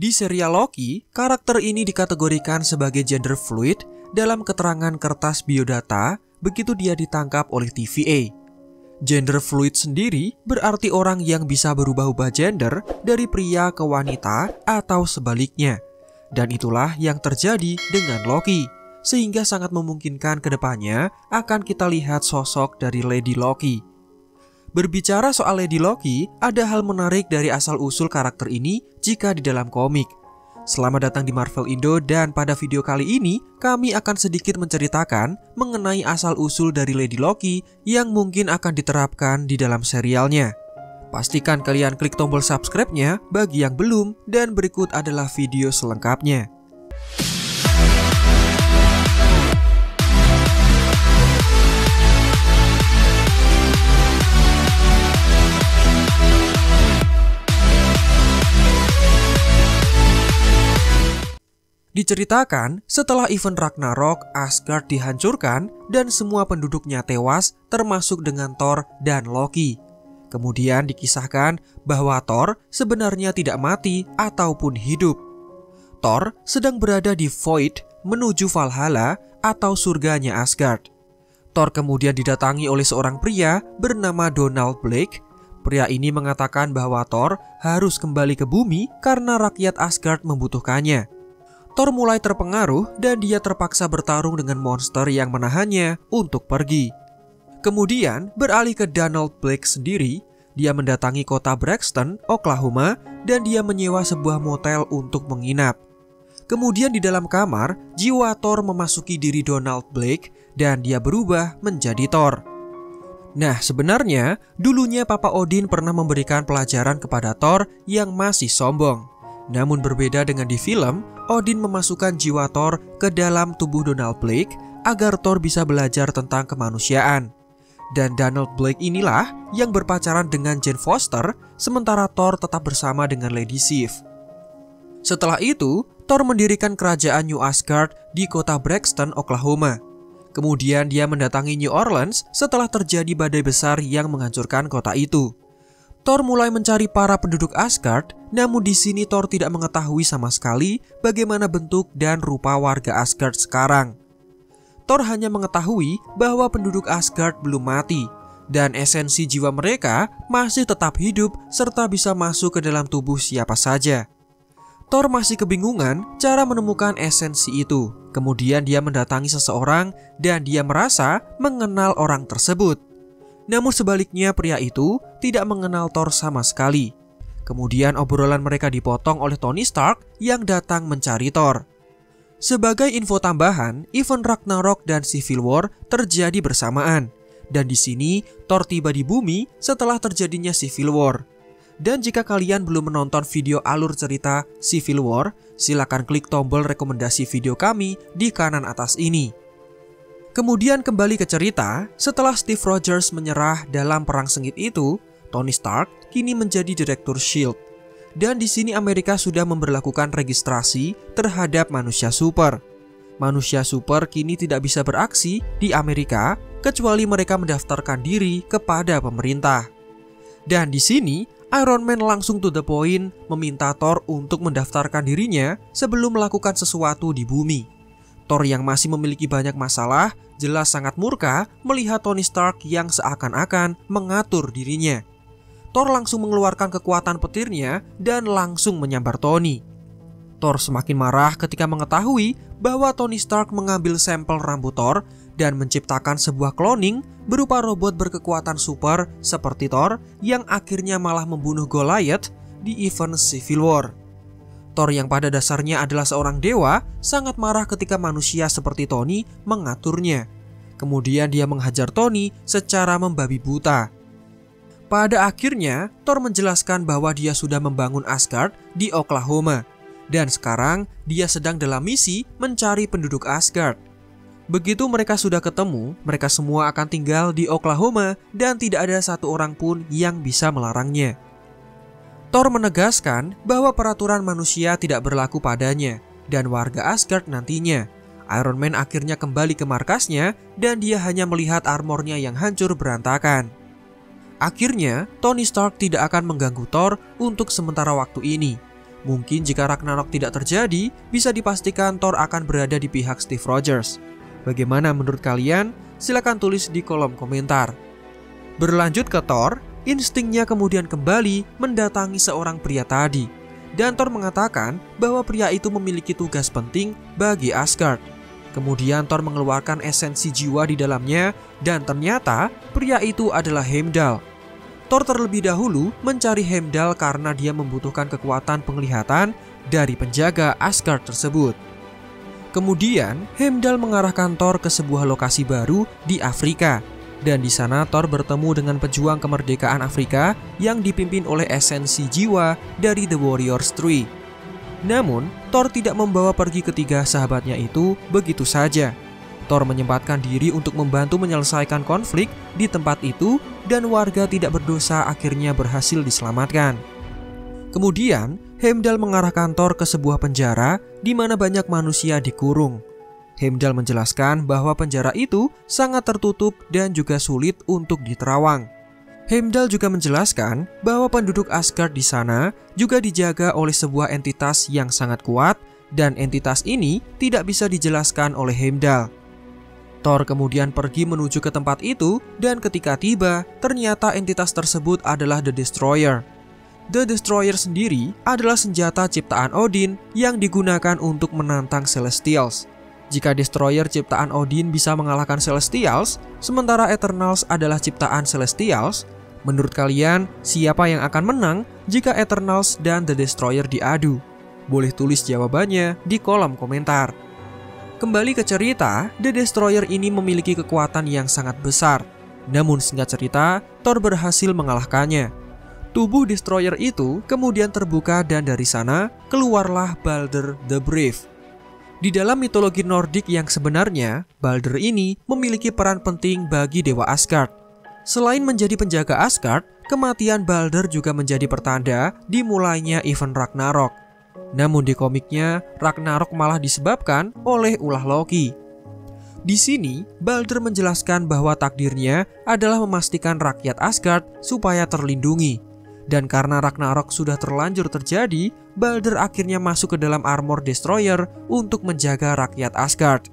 Di serial Loki, karakter ini dikategorikan sebagai gender fluid dalam keterangan kertas biodata begitu dia ditangkap oleh TVA. Gender fluid sendiri berarti orang yang bisa berubah-ubah gender dari pria ke wanita atau sebaliknya. Dan itulah yang terjadi dengan Loki, sehingga sangat memungkinkan kedepannya akan kita lihat sosok dari Lady Loki. Berbicara soal Lady Loki, ada hal menarik dari asal-usul karakter ini jika di dalam komik. Selamat datang di Marvel Indo, dan pada video kali ini kami akan sedikit menceritakan mengenai asal-usul dari Lady Loki yang mungkin akan diterapkan di dalam serialnya. Pastikan kalian klik tombol subscribe-nya bagi yang belum, dan berikut adalah video selengkapnya. Diceritakan, setelah event Ragnarok, Asgard dihancurkan dan semua penduduknya tewas, termasuk dengan Thor dan Loki. Kemudian dikisahkan bahwa Thor sebenarnya tidak mati ataupun hidup. Thor sedang berada di Void menuju Valhalla atau surganya Asgard. Thor kemudian didatangi oleh seorang pria bernama Donald Blake. Pria ini mengatakan bahwa Thor harus kembali ke bumi karena rakyat Asgard membutuhkannya. Thor mulai terpengaruh dan dia terpaksa bertarung dengan monster yang menahannya untuk pergi. Kemudian beralih ke Donald Blake sendiri, dia mendatangi kota Braxton, Oklahoma, dan dia menyewa sebuah motel untuk menginap. Kemudian di dalam kamar, jiwa Thor memasuki diri Donald Blake dan dia berubah menjadi Thor. Nah, sebenarnya dulunya Papa Odin pernah memberikan pelajaran kepada Thor yang masih sombong. Namun berbeda dengan di film, Odin memasukkan jiwa Thor ke dalam tubuh Donald Blake agar Thor bisa belajar tentang kemanusiaan. Dan Donald Blake inilah yang berpacaran dengan Jane Foster, sementara Thor tetap bersama dengan Lady Sif. Setelah itu, Thor mendirikan kerajaan New Asgard di kota Braxton, Oklahoma. Kemudian dia mendatangi New Orleans setelah terjadi badai besar yang menghancurkan kota itu. Thor mulai mencari para penduduk Asgard, namun di sini Thor tidak mengetahui sama sekali bagaimana bentuk dan rupa warga Asgard sekarang. Thor hanya mengetahui bahwa penduduk Asgard belum mati, dan esensi jiwa mereka masih tetap hidup serta bisa masuk ke dalam tubuh siapa saja. Thor masih kebingungan cara menemukan esensi itu. Kemudian dia mendatangi seseorang dan dia merasa mengenal orang tersebut. Namun sebaliknya pria itu tidak mengenal Thor sama sekali. Kemudian obrolan mereka dipotong oleh Tony Stark yang datang mencari Thor. Sebagai info tambahan, event Ragnarok dan Civil War terjadi bersamaan. Dan di sini Thor tiba di bumi setelah terjadinya Civil War. Dan jika kalian belum menonton video alur cerita Civil War, silakan klik tombol rekomendasi video kami di kanan atas ini. Kemudian kembali ke cerita, setelah Steve Rogers menyerah dalam perang sengit itu, Tony Stark kini menjadi direktur S.H.I.E.L.D. Dan di sini Amerika sudah memberlakukan registrasi terhadap manusia super. Manusia super kini tidak bisa beraksi di Amerika kecuali mereka mendaftarkan diri kepada pemerintah. Dan di sini Iron Man langsung to the point meminta Thor untuk mendaftarkan dirinya sebelum melakukan sesuatu di bumi. Thor yang masih memiliki banyak masalah jelas sangat murka melihat Tony Stark yang seakan-akan mengatur dirinya. Thor langsung mengeluarkan kekuatan petirnya dan langsung menyambar Tony. Thor semakin marah ketika mengetahui bahwa Tony Stark mengambil sampel rambut Thor dan menciptakan sebuah cloning berupa robot berkekuatan super seperti Thor yang akhirnya malah membunuh Goliath di event Civil War. Thor yang pada dasarnya adalah seorang dewa sangat marah ketika manusia seperti Tony mengaturnya. Kemudian dia menghajar Tony secara membabi buta. Pada akhirnya Thor menjelaskan bahwa dia sudah membangun Asgard di Oklahoma. Dan sekarang dia sedang dalam misi mencari penduduk Asgard. Begitu mereka sudah ketemu, mereka semua akan tinggal di Oklahoma dan tidak ada satu orang pun yang bisa melarangnya. Thor menegaskan bahwa peraturan manusia tidak berlaku padanya dan warga Asgard nantinya. Iron Man akhirnya kembali ke markasnya dan dia hanya melihat armornya yang hancur berantakan. Akhirnya, Tony Stark tidak akan mengganggu Thor untuk sementara waktu ini. Mungkin jika Ragnarok tidak terjadi, bisa dipastikan Thor akan berada di pihak Steve Rogers. Bagaimana menurut kalian? Silahkan tulis di kolom komentar. Berlanjut ke Thor, instingnya kemudian kembali mendatangi seorang pria tadi. Dan Thor mengatakan bahwa pria itu memiliki tugas penting bagi Asgard. Kemudian Thor mengeluarkan esensi jiwa di dalamnya dan ternyata pria itu adalah Heimdall. Thor terlebih dahulu mencari Heimdall karena dia membutuhkan kekuatan penglihatan dari penjaga Asgard tersebut. Kemudian Heimdall mengarahkan Thor ke sebuah lokasi baru di Afrika. Dan di sana Thor bertemu dengan pejuang kemerdekaan Afrika yang dipimpin oleh esensi jiwa dari The Warriors 3. Namun, Thor tidak membawa pergi ketiga sahabatnya itu begitu saja. Thor menyempatkan diri untuk membantu menyelesaikan konflik di tempat itu dan warga tidak berdosa akhirnya berhasil diselamatkan. Kemudian, Heimdall mengarahkan Thor ke sebuah penjara di mana banyak manusia dikurung. Heimdall menjelaskan bahwa penjara itu sangat tertutup dan juga sulit untuk diterawang. Heimdall juga menjelaskan bahwa penduduk Asgard di sana juga dijaga oleh sebuah entitas yang sangat kuat dan entitas ini tidak bisa dijelaskan oleh Heimdall. Thor kemudian pergi menuju ke tempat itu dan ketika tiba, ternyata entitas tersebut adalah The Destroyer. The Destroyer sendiri adalah senjata ciptaan Odin yang digunakan untuk menantang Celestials. Jika Destroyer ciptaan Odin bisa mengalahkan Celestials, sementara Eternals adalah ciptaan Celestials, menurut kalian siapa yang akan menang jika Eternals dan The Destroyer diadu? Boleh tulis jawabannya di kolom komentar. Kembali ke cerita, The Destroyer ini memiliki kekuatan yang sangat besar. Namun singkat cerita, Thor berhasil mengalahkannya. Tubuh Destroyer itu kemudian terbuka dan dari sana keluarlah Balder the Brave. Di dalam mitologi Nordik yang sebenarnya, Balder ini memiliki peran penting bagi Dewa Asgard. Selain menjadi penjaga Asgard, kematian Balder juga menjadi pertanda dimulainya event Ragnarok. Namun di komiknya, Ragnarok malah disebabkan oleh ulah Loki. Di sini, Balder menjelaskan bahwa takdirnya adalah memastikan rakyat Asgard supaya terlindungi. Dan karena Ragnarok sudah terlanjur terjadi, Balder akhirnya masuk ke dalam armor Destroyer untuk menjaga rakyat Asgard.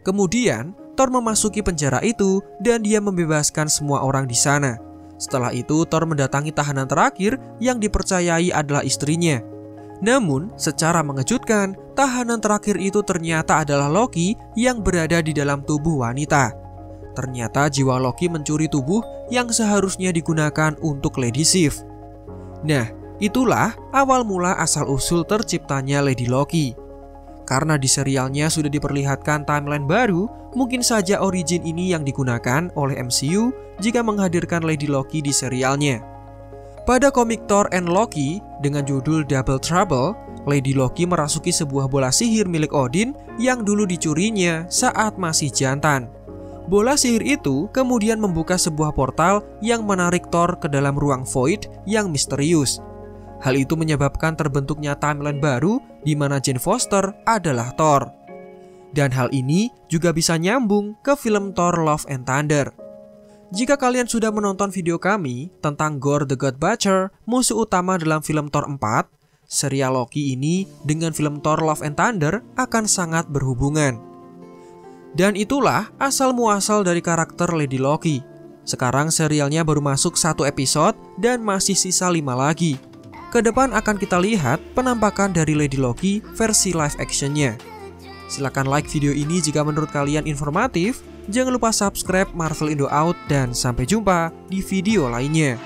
Kemudian, Thor memasuki penjara itu dan dia membebaskan semua orang di sana. Setelah itu, Thor mendatangi tahanan terakhir yang dipercayai adalah istrinya. Namun, secara mengejutkan, tahanan terakhir itu ternyata adalah Loki yang berada di dalam tubuh wanita. Ternyata jiwa Loki mencuri tubuh yang seharusnya digunakan untuk Lady Sif. Nah, itulah awal mula asal-usul terciptanya Lady Loki. Karena di serialnya sudah diperlihatkan timeline baru, mungkin saja origin ini yang digunakan oleh MCU jika menghadirkan Lady Loki di serialnya. Pada komik Thor and Loki dengan judul Double Trouble, Lady Loki merasuki sebuah bola sihir milik Odin yang dulu dicurinya saat masih jantan. Bola sihir itu kemudian membuka sebuah portal yang menarik Thor ke dalam ruang void yang misterius. Hal itu menyebabkan terbentuknya timeline baru di mana Jane Foster adalah Thor. Dan hal ini juga bisa nyambung ke film Thor Love and Thunder. Jika kalian sudah menonton video kami tentang Gorr the God Butcher, musuh utama dalam film Thor 4, serial Loki ini dengan film Thor Love and Thunder akan sangat berhubungan. Dan itulah asal-muasal dari karakter Lady Loki. Sekarang serialnya baru masuk 1 episode dan masih sisa 5 lagi. Kedepan akan kita lihat penampakan dari Lady Loki versi live actionnya. Silahkan like video ini jika menurut kalian informatif. Jangan lupa subscribe Marvel Indo Out dan sampai jumpa di video lainnya.